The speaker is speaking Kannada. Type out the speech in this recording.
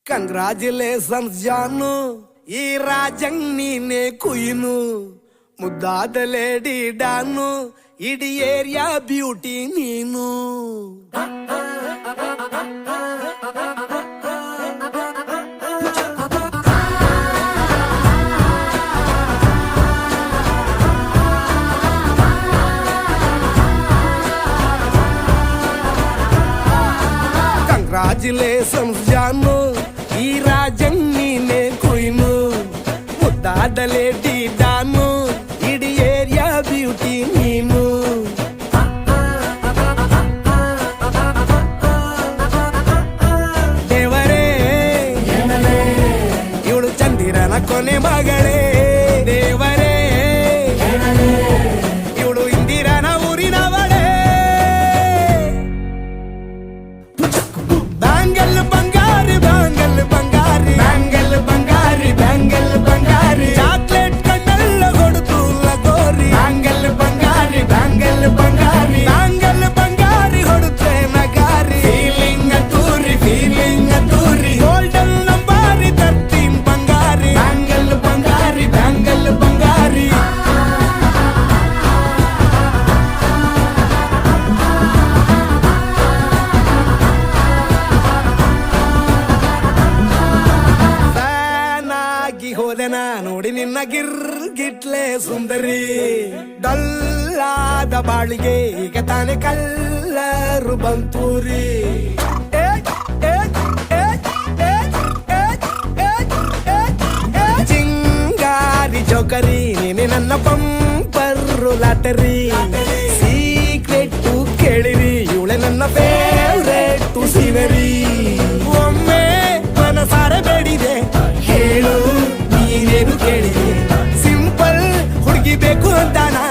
ಕಂಗ್ರಾಚುಲೇಷನ್ಸ್ ಜಾನು, ಈ ರಾಜಂಗ್ ನೀನೆ ಕುಯ್ನು, ಮುದ್ದಾದ ಲೇಡಿ ಡಾನು, ಇಡೀ ಏರಿಯಾ ಬ್ಯೂಟಿ ನೀನು. ಕಂಗ್ರಾಚುಲೇಷನ್ಸ್ ಜಾನು, ಈ ರಾಜಂಗ್ ನೀನೆ ಕುಯ್ನು, ಮುದ್ದಾದ ಲೇಡಿ ಡಾನು, ಇಡೀ ಏರಿಯಾ ಬ್ಯೂಟಿ ನೀನು. ದೇವರೇ ಇವಳು ಚಂದಿರನ ಕೊನೆ ಮಗಳೇ, ದೇವರೇ ಇವಳು ಇಂದಿರನ ಊರಿನವಳೇ. ಬ್ಯಾಂಗಲ್ ಬಂಗಾರಿ ಬ್ಯಾಂಗಲ್ ಬಂಗಾರಿ ಬ್ಯಾಂಗಲ್ ಬಂಗಾರಿ ಬ್ಯಾಂಗಲ್ ಬಂಗಾರಿ, ಚಾಕ್ಲೇಟ್ ಕಣ್ಣೆಲ್ಲ ಕೊಡುತ್ತು ಲಗೋರಿ. ಬ್ಯಾಂಗಲ್ ಬಂಗಾರಿ ಬ್ಯಾಂಗಲ್ ಬಂಗಾರಿ ಬ್ಯಾಂಗಲ್ ಬಂಗಾರಿ ಹೊಡುತ್ತೆ ನಗಾರಿ. ಫೀಲಿಂಗ್ ತೂರಿ ಗೋಲ್ಡನ್ ನಂಬಾರಿ 13 ಬಂಗಾರಿ. ಬ್ಯಾಂಗಲ್ ಬಂಗಾರಿ ಬ್ಯಾಂಗಲ್ ಬಂಗಾರಿ. ಹೋದೆನ ನೋಡಿ ನಿನ್ನ ಗಿರ್ಗಿಟ್ಲೆ ಸುಂದರಿ, ಡಲ್ಲಾದ ಬಾಳಿಗೆ ಈಗ ತಾನೆ ಕಲ್ಲರು ಬಂತೂರಿ. ಚಿಂಗಾರಿ ಜೋಕರಿ ನೀನೆ ನನ್ನ ಬಂಪರು ಲಾಟರಿ. ಸೀಕ್ರೆಟ್ ಕೇಳಿರಿ ಇವಳೆ ನನ್ನ ಫೇವ್ರೇಟ್ ಸೀನರಿ. ಒಮ್ಮೆ ಮನಸಾರೆ ಬೇಡಿದೆ ಹೇಳು ನೀನೇನು ಕೇಳಿದೆ, ಸಿಂಪಲ್ ಹುಡುಗಿ ಬೇಕು ಅಂತ ನಾ